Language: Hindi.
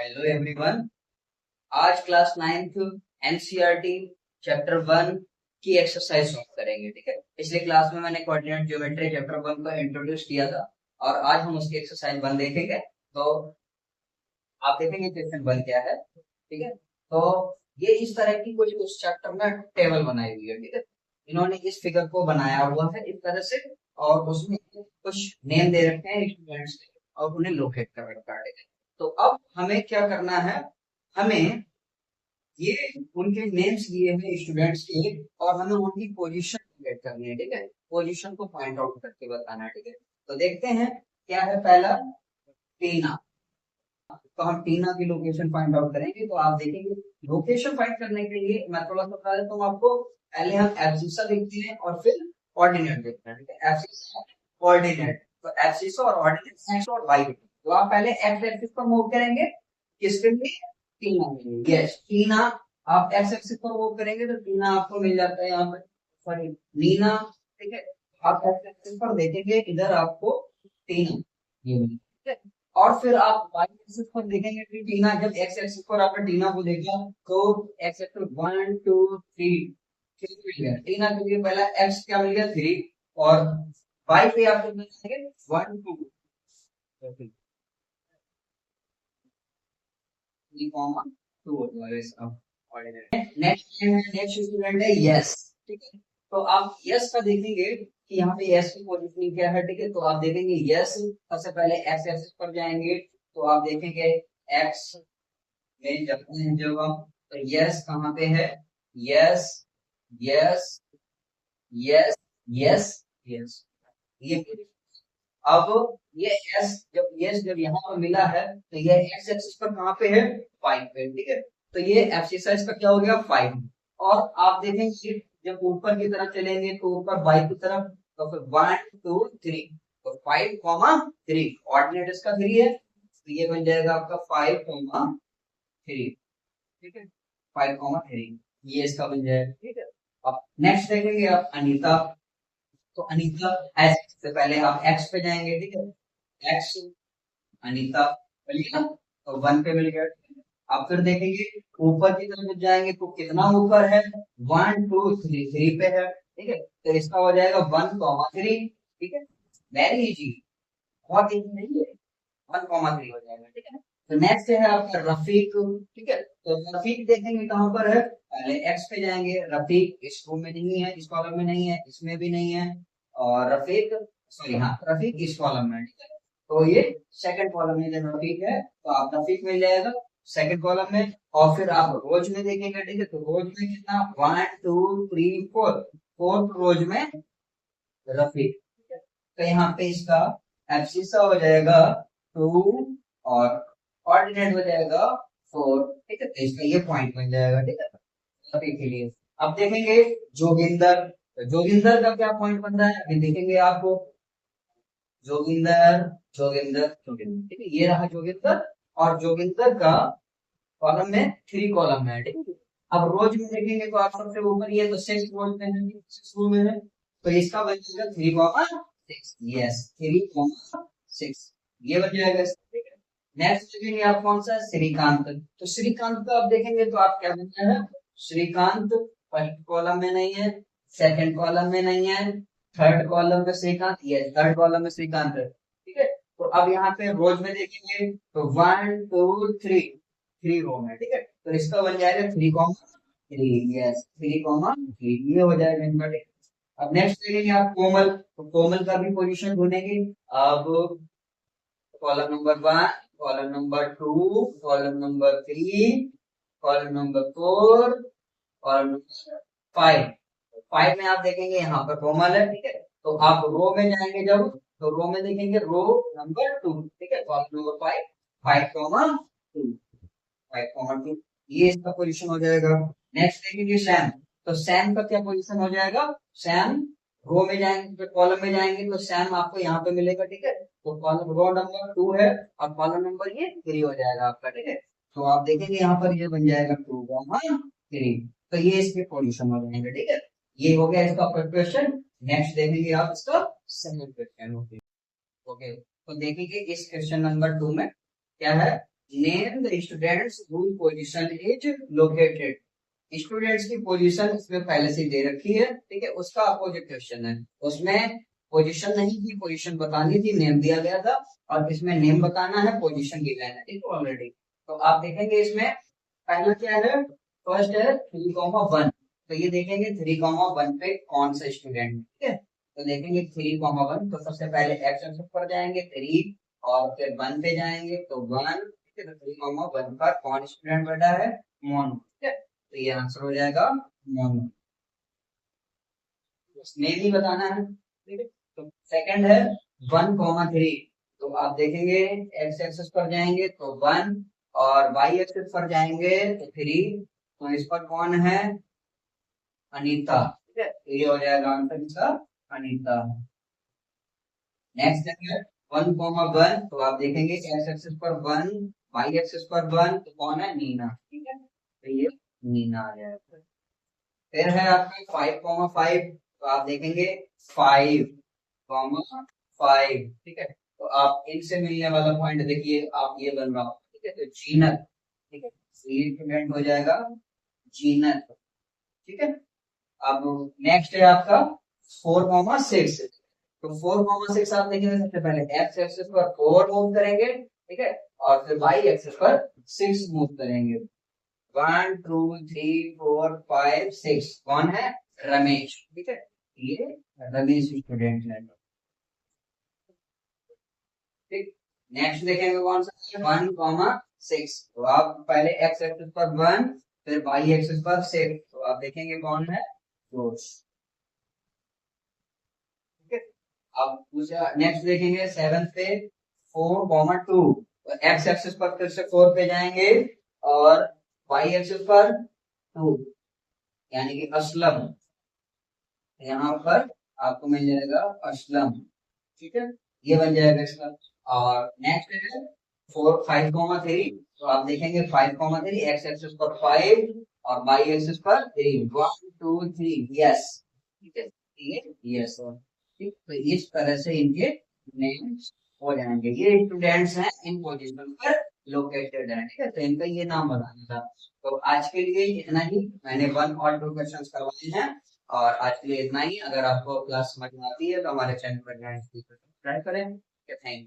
Hello everyone. आज क्लास 9th एनसीईआरटी चैप्टर 1 की एक्सरसाइज सॉल्व करेंगे। ठीक है, पिछले क्लास में मैंने कोऑर्डिनेट ज्योमेट्री चैप्टर 1 को इंट्रोड्यूस किया था और आज हम उसकी एक्सरसाइज 1 देखेंगे। तो आप देखेंगे क्वेश्चन 1 क्या है। ठीक है, तो ये इस तरह की कुछ उस चैप्टर में टेबल बनाई हुई है। ठीक है, इन्होंने इस फिगर को बनाया हुआ है इस तरह से और उसमें कुछ नेम दे रखे हैं स्टूडेंट्स के और उन्हें लोकेट कर रखा है। तो अब हमें क्या करना है, हमें ये उनके नेम्स दिए हैं स्टूडेंट्स के और हमें उनकी पोजीशन लोकेट करनी है। ठीक है, पोजीशन को फाइंड आउट करके बताना है। ठीक है, तो देखते हैं क्या है। पहला टीना, तो हम टीना की लोकेशन फाइंड आउट करेंगे। तो आप देखेंगे लोकेशन फाइंड करने के लिए मैं थोड़ा सा बता देता हूँ आपको। पहले हम एब्सिसा देखते हैं और फिर ऑर्डिनेट देखते हैं। ठीक है, एब्सिसा ऑर्डिनेट, तो एब्सिसा और ऑर्डिनेट एक्स और वाई। तो आप पहले एक्स एक्सिस पर मूव करेंगे, किसके लिए? टीना के लिए। यस, टीना आप एक्स एक्सिस पर मूव करेंगे तो टीना आपको मिल जाता है यहाँ पर, सॉरी नीना। ठीक है, आप एक्स एक्सिस पर देखेंगे इधर आपको टीना ये मिली। ठीक है, और फिर आप वाई एक्सिस पर देखेंगे कि टीना, जब एक्स एक्सिस पर आपने टीना को देखा तो एक्स एक्सिस 1 2 3 मिल गया। टीना के लिए पहला एक्स क्या मिल गया 3 और वाई पे आपको मिल जाएंगे 1 2 नेक्स्ट स्टूडेंट है यस। ठीक है, तो आप यस का देखेंगे कि यहाँ पे यस की पोजीशनिंग क्या है। ठीक है, तो आप देखेंगे यस सबसे पहले एक्स एक्सिस पर जाएंगे तो आप देखेंगे एक्स में जब हम, तो यस कहाँ पे है? Yes yes yes yes yes, ये अब ये एस जब यहाँ पर मिला है तो ये एक्स एक्सिस पर कहाँ पे है? 5 पे। ठीक है, तो ये एक्सरसाइज का क्या हो गया 5। और आप देखेंगे जब ऊपर की तरफ चलेंगे तो ऊपर बाई की तरफ, तो फिर 1 2 3, तो 5 कॉमा 3, ऑर्डिनेट इसका 3 है तो ये बन जाएगा आपका 5 कॉमा 3। ठीक है, 5 कॉमा 3 ये इसका बन जाएगा। ठीक है, अब नेक्स्ट देखेंगे आप अनीता। तो अनीता एस से पहले आप एक्स पे जाएंगे। ठीक है, एक्स अनीता मिल गया, तो 1 पे मिल गया। आप फिर देखेंगे ऊपर की तरफ जाएंगे तो कितना ऊपर है? 1 2 3, 3 पे है। ठीक है, तो इसका हो जाएगा 1 कॉमा 3। ठीक है, वेरी इजी, बहुत इजी नहीं है, 1 कॉमा 3 हो जाएगा। ठीक है, तो नेक्स्ट है आपका रफीक। ठीक है, तो रफीक देखेंगे कहां पर है? पहले एक्स पे जाएंगे, रफीक इस रो में नहीं है, इस कॉलम में नहीं है, इसमें भी नहीं है, और रफीक, सॉरी हाँ रफीक इस कॉलम में। ठीक है, तो ये सेकंड कॉलम में जब रफीक है तो आप रफीक मिल जाएगा सेकंड कॉलम में। और फिर आप रोज में देखेंगे। ठीक है, तो रोज में कितना? 1 2 3 4, फोर्थ रोज में रफीक। ठीक है, तो यहाँ पे इसका एब्सिसा हो जाएगा 2 और ऑर्डिनेट हो जाएगा 4। ठीक है, तो इसका ये पॉइंट बन जाएगा। ठीक है, रफीक के लिए। अब देखेंगे जोगिंदर, तो जोगिंदर का क्या पॉइंट बन रहा है अभी देखेंगे आपको। जोगिंदर जोगिंदर जोगिंदर, ठीक है, ये रहा जोगिंदर और जोगिंदर का कॉलम में 3 कॉलम है। ठीक है, अब रोज में देखेंगे तो आप सबसे ऊपर ये तो 6 रोज में है, 6 रो में है, तो इसका बन जाएगा 3 कॉमा 6। यस, 3 कॉमा 6 ये बन जाएगा। ठीक है, नेक्स्ट देखेंगे आप कौन सा? श्रीकांत। तो श्रीकांत का आप देखेंगे तो आप क्या बनता है? श्रीकांत फर्स्ट कॉलम में नहीं है, सेकंड कॉलम में नहीं है, थर्ड कॉलम में श्रीकांत, ये थर्ड कॉलम में श्रीकांत है। ठीक है, तो अब यहाँ पे रोज में देखेंगे तो 1 2 3, 3 रो में। ठीक है, तो इसका बन जाएगा 3 कॉमा 3। यस, 3 कॉमा 3 ये हो जाएगा इनका। ठीक, अब नेक्स्ट देखेंगे आप कोमल। तो कोमल का भी पोजीशन ढूंढेंगे। अब column number 1, column number 2, column number 3, column number 4, column number 5। 5 में आप देखेंगे यहाँ पर कोमल है। ठीक है, तो आप रो में जाएंगे जब, तो रो में देखेंगे रो नंबर 2। ठीक है, कॉलम नंबर 5, 5 कॉमा 2, 5,2 ये इसका पोजीशन हो जाएगा। नेक्स्ट देखेंगे सैम। तो सैम का क्या पोजीशन हो जाएगा? सैम रो में जाएंगे तो कॉलम में जाएंगे तो सैम आपको यहाँ पे मिलेगा। ठीक है, तो कॉलम रो नंबर 2 है और कॉलम नंबर ये 3 हो जाएगा आपका। ठीक है, तो आप देखेंगे यहाँ पर ये बन जाएगा 2 3, तो ये इसके पोजीशन हो जाएंगे। ठीक है, ये हो गया इसका फर्स्ट क्वेश्चन। नेक्स्ट देखेंगे आप इसका सेकंड क्वेश्चन। ओके, तो देखेंगे इस क्वेश्चन नंबर 2 में क्या है। Name the students whose position is located. Students की पोजीशन इसमें पहले से दे रखी है, ठीक है, उसका अपोजिट क्वेश्चन है, उसमें पोजीशन नहीं थी, पोजीशन बतानी थी, नेम दिया गया था, और इसमें नेम बताना है, पोजीशन गिवन है, ठीक है ऑलरेडी। तो आप देखेंगे इसमें पहला क्या है, फर्स्ट है 3,1, तो ये देखेंगे 3,1 पे कौन सा स्टूडेंट, ठीक है। तो देखेंगे 3,1, तो सबसे पहले एक्स एक्सिस पर जाएंगे 3, और फिर 1 पे जाएंगे तो 1, ठीक है। तो 3,1 पर कौन स्टूडेंट बैठा है, मोनू, ठीक है। तो ये आंसर हो जाएगा मोनू, नेम ही बताना है, ठीक है। तो सेकंड है 1,3, तो आप देखेंगे एक्स एक्सिस पर जाएंगे तो 1, और वाई एक्सिस पर जाएंगे तो 3, तो इस पर कौन है, अनीता, ठीक है। तो ये हो जाएगा आंसर इसका अनीता। नेक्स्ट है 1,1, तो आप देखेंगे एक्स एक्सिस पर 1, वाई एक्सिस पर 1, तो कौन है, नीना, ठीक है। तो ये नीना आ जाएगा। फिर है आपका 5,5, तो आप देखेंगे 5,5, ठीक है। तो आप इनसे मिलने वाला पॉइंट देखिए, आप ये बन रहा हो, ठीक है। तो जीनत, ठीक है, ये स्टूडेंट हो जाएगा जीनत, ठीक है। अब नेक्स्ट है आपका 4,6, तो 4,6 आप देखेंगे सबसे पहले एक्स एक्सिस पर 4 मूव करेंगे, ठीक है, और फिर वाई एक्सिस पर 6 मूव करेंगे। 1 2 3 4 5 6, कौन है, रमेश, ठीक है। ये रमेश स्टूडेंट है, ठीक। नेक्स्ट देखेंगे कौन सा, 1,6, तो आप पहले एक्स एक्सिस पर 1, फिर वाई एक्सिस पर 6, तो आप देखेंगे कौन है, जोश, ठीक है। अब नेक्स्ट देखेंगे 7 पे 4,2, तो एक्स एक्सिस पर फिर से 4 पे जाएंगे, और वाई एक्सिस पर 2, यानी कि असलम, यहाँ पर आपको मिल जाएगा असलम, ठीक है। ये बन जाएगा इसका। और नेक्स्ट है 5,3, तो आप देखेंगे 5,3 एक्स एक्सिस पर 5, और वाई एक्सिस पर 3, 1 2 3, यस, ठीक है, ये यस, ठीक। तो इस तरह से इनके नेम्स हो जाएंगे, ये स्टूडेंट्स हैं इन पोजीशन पर लोकेटेड है, ठीक है। तो इनका ये नाम बताना था। तो आज के लिए इतना ही, मैंने 1 और 2 क्वेश्चन करवाए हैं, और आज के लिए इतना ही। अगर आपको क्लास समझ में आती है तो हमारे चैनल पर जाएं, सब्सक्राइब करें। Thank you.